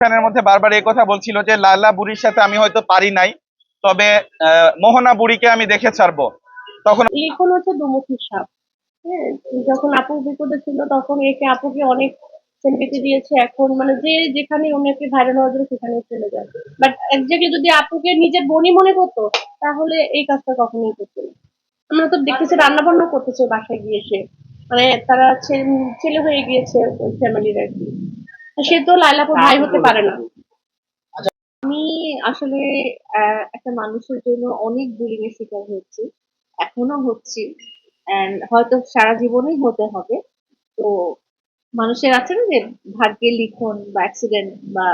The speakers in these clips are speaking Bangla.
অনুষ্ঠানের মধ্যে বারবার এই কথা বলছিল যে লালা বুড়ির সাথে আমি হয়তো পারি নাই, তবে মোহনা বুড়িকে আমি দেখে ছাড়বো। তখন লিখন হচ্ছে দুমুখী সাপ। হ্যাঁ, যখন আপু বিপদে ছিল তখন একে আপুকে অনেক সিম্পিতি দিয়েছে। এখন মানে যে যেখানে ওনাকে ভাইরাল হওয়ার জন্য সেখানে চলে যায়। বাট একজাক্টলি যদি আপুকে নিজের বোনই মনে করতো তাহলে এই কাজটা কখনোই করতো না। আমরা তো দেখতেছি রান্না বান্না করতেছে বাসায় গিয়ে সে, মানে তারা ছেলে হয়ে গিয়েছে ওই ফ্যামিলির আর কি। সে তো লাইলাপুর ভাই হতে পারে না। আমি আসলে একটা মানুষের জন্য অনেক বুলিং এর শিকার হয়েছি, এখনো হচ্ছি, এন্ড হয়তো সারা জীবনই হতে হবে। তো মানুষের আছে না যে ভাগ্যে লিখন বা অ্যাক্সিডেন্ট বা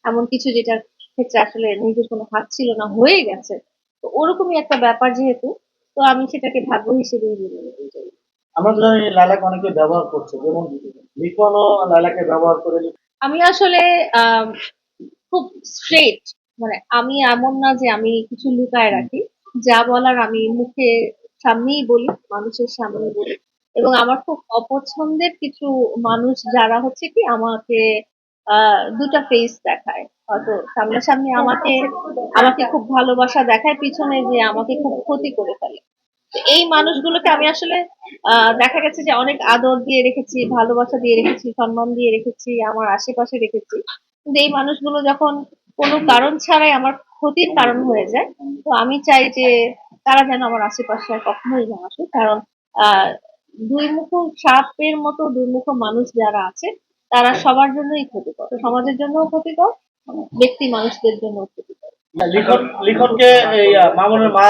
এমন কিছু যেটার ক্ষেত্রে আসলে নিজের কোনো হাত ছিল না, হয়ে গেছে। তো ওরকমই একটা ব্যাপার যেহেতু, তো আমি সেটাকে ভাগ্য হিসেবেই মেনে নিতে চাই। আমরা তো জানি লাইলাকে অনেকে ব্যবহার করছে, যেমন লিখনও লাইলাকে ব্যবহার করে। আমি আসলে আহ খুব স্ট্রেট, মানে আমি এমন না যে আমি কিছু লুকায় রাখি। যা বলার আমি মুখে সামনেই বলি, মানুষের সামনে বলি। এবং আমার খুব অপছন্দের কিছু মানুষ যারা হচ্ছে কি আমাকে দুটা ফেস দেখায়, হয়তো সামনাসামনি আমাকে আমাকে খুব ভালোবাসা দেখায়, পিছনে যে আমাকে খুব ক্ষতি করে ফেলে। তো এই মানুষগুলোকে আমি আসলে দেখা গেছে যে অনেক আদর দিয়ে রেখেছি, ভালোবাসা দিয়ে রেখেছি, সম্মান দিয়ে রেখেছি, আমার আশেপাশে রেখেছি। কিন্তু এই মানুষগুলো যখন কোনো কারণ ছাড়াই আমার ক্ষতির কারণ হয়ে যায়, তো আমি চাই যে তারা যেন আমার আশেপাশে আর কখনোই না আসে। কারণ আহ দুই মুখো সাপের মতো দুই মুখো মানুষ যারা আছে তারা সবার জন্যই ক্ষতিকর, সমাজের জন্যও ক্ষতিকর, ব্যক্তি মানুষদের জন্য ক্ষতিকর। লিখনকে এই মামুনের মা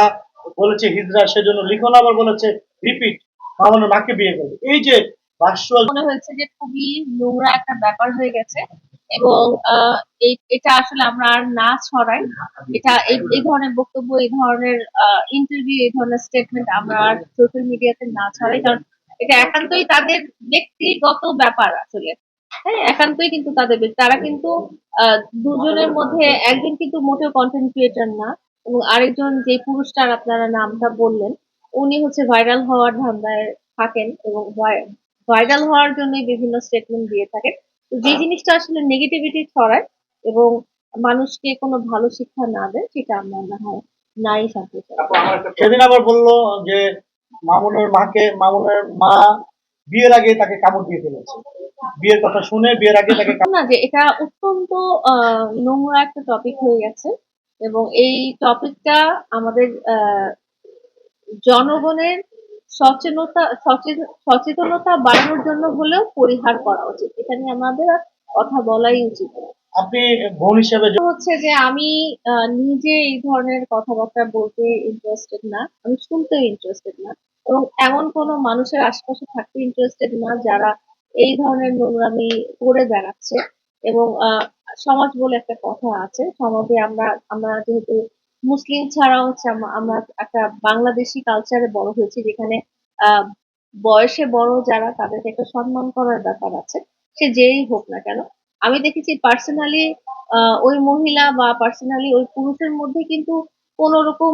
বলেছে হিজড়া, সেজন্য লিখন আবার বলেছে রিপিট মামুনের মাকে বিয়ে করবে। এই যে ভার্চুয়াল, মনে হয়েছে যে খুবই নোংরা একটা ব্যাপার হয়ে গেছে। এবং এটা আসলে আমরা আর না ছড়াই, এটা এই ধরনের বক্তব্য, এই ধরনের ইন্টারভিউ, এই ধরনের স্টেটমেন্ট আমরা আর সোশ্যাল মিডিয়াতে না ছড়াই। কারণ এটা একান্তই তাদের ব্যক্তিগত ব্যাপার আসলে। হ্যাঁ, একান্তই কিন্তু তাদের তারা কিন্তু দুজনের মধ্যে একজন কিন্তু মোটেও কন্টেন্ট ক্রিয়েটর না, এবং আরেকজন যে পুরুষটার আপনারা নামটা বললেন উনি হচ্ছে ভাইরাল হওয়ার ধান্দায় থাকেন এবং ভাইরাল হওয়ার জন্য বিভিন্ন স্টেটমেন্ট দিয়ে থাকেন। তো যে জিনিসটা আসলে নেগেটিভিটি ছড়ায় এবং মানুষকে কোনো ভালো শিক্ষা না দেয়, সেটা আমরা না হয় নাই থাকতে চাই। সেদিন আবার বললো যে মামুনের মা বিয়ের আগে তাকে কামড় দিয়ে ফেলেছে। বিয়ের কথা শুনে বিয়ের আগে তাকে না, যে এটা অত্যন্ত নোংরা একটা টপিক হয়ে গেছে, এবং এই টপিকটা আমাদের জনগণের সচেতনতা বাড়ানোর জন্য হলেও পরিহার করা উচিত। এটা নিয়ে আমাদের আর কথা বলাই উচিত না। আপনি বোন হিসেবে হচ্ছে যে আমি নিজে এই ধরনের কথাবার্তা বলতে ইন্টারেস্টেড না, আমি শুনতেও ইন্টারেস্টেড না, এবং এমন কোনো মানুষের আশেপাশে থাকতে ইন্টারেস্টেড না যারা এই ধরনের নোংরামি করে বেড়াচ্ছে। এবং সমাজ বলে একটা কথা আছে, সমাজে আমরা আমরা যেহেতু মুসলিম ছাড়াও হচ্ছে আমরা একটা বাংলাদেশি কালচারে বড় হয়েছি, যেখানে আহ বয়সে বড় যারা তাদেরকে একটা সম্মান করার ব্যাপার আছে, সে যেই হোক না কেন। আমি দেখেছি পার্সোনালি ওই মহিলা বা পার্সোনালি ওই পুরুষের মধ্যে কিন্তু কোন রকম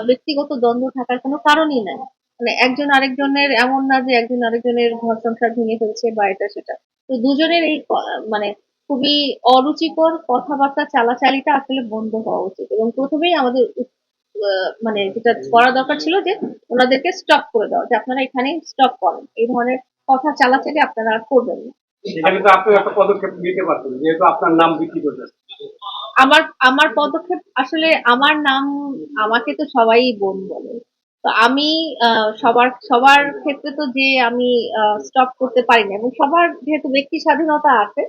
ব্যক্তিগত দ্বন্দ্ব থাকার কোনো কারণই নাই। মানে একজন আরেকজনের, এমন না যে একজন আরেকজনের ঘর সংসার ভেঙে ফেলছে বা এটা সেটা। তো দুজনের এই মানে খুবই অরুচিকর কথাবার্তা চালাচালিটা আসলে বন্ধ হওয়া উচিত, এবং প্রথমেই আমাদের মানে যেটা করা দরকার ছিল যে ওনাদেরকে স্টপ করে দেওয়া, যে আপনারা এখানেই স্টপ করেন, এই ধরনের কথা চালাচালি আপনারা আর করবেন না। এখানে তো আপনি একটা পদক্ষেপ নিতে পারতেন, যেহেতু আপনার নাম বিক্রি করতেন। আমার আমার পদক্ষেপ আসলে আমার নাম, আমাকে তো সবাই বোন বলে। তো আমি সবার সবার ক্ষেত্রে তো যে আমি স্টপ করতে পারি না, এবং সবার যেহেতু ব্যক্তি স্বাধীনতা আছে,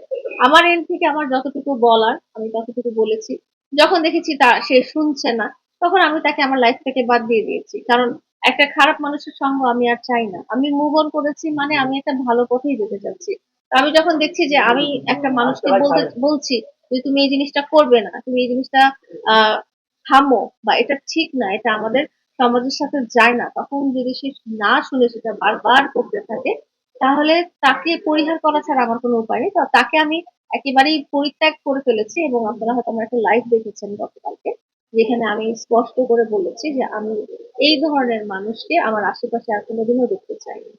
আমার এন্ড থেকে আমার যতটুকু বলার আমি ততটুকু বলেছি। যখন দেখেছি সে শুনছে না, তখন আমি তাকে আমার লাইফ থেকে বাদ দিয়ে দিয়েছি। কারণ একটা খারাপ মানুষের সঙ্গ আমি আর চাই না। আমি মুভ অন করেছি, মানে আমি একটা ভালো পথেই যেতে চাচ্ছি। তো আমি যখন দেখছি যে আমি একটা মানুষকে বলছি যে তুমি এই জিনিসটা করবে না, তুমি এই জিনিসটা আহ থামো, বা এটা ঠিক না, এটা আমাদের সমাজের সাথে যায় না, তখন যদি সে না শুনে সেটা বারবার করতে থাকে, তাহলে তাকে পরিহার করা ছাড়া আমার কোনো উপায় নেই। তো তাকে আমি একেবারেই পরিত্যাগ করে ফেলেছি, এবং আপনারা হয়তো আমার একটা লাইভ দেখেছেন গতকালকে, যেখানে আমি স্পষ্ট করে বলেছি যে আমি এই ধরনের মানুষকে আমার আশেপাশে আর কোনোদিনও দেখতে চাই না।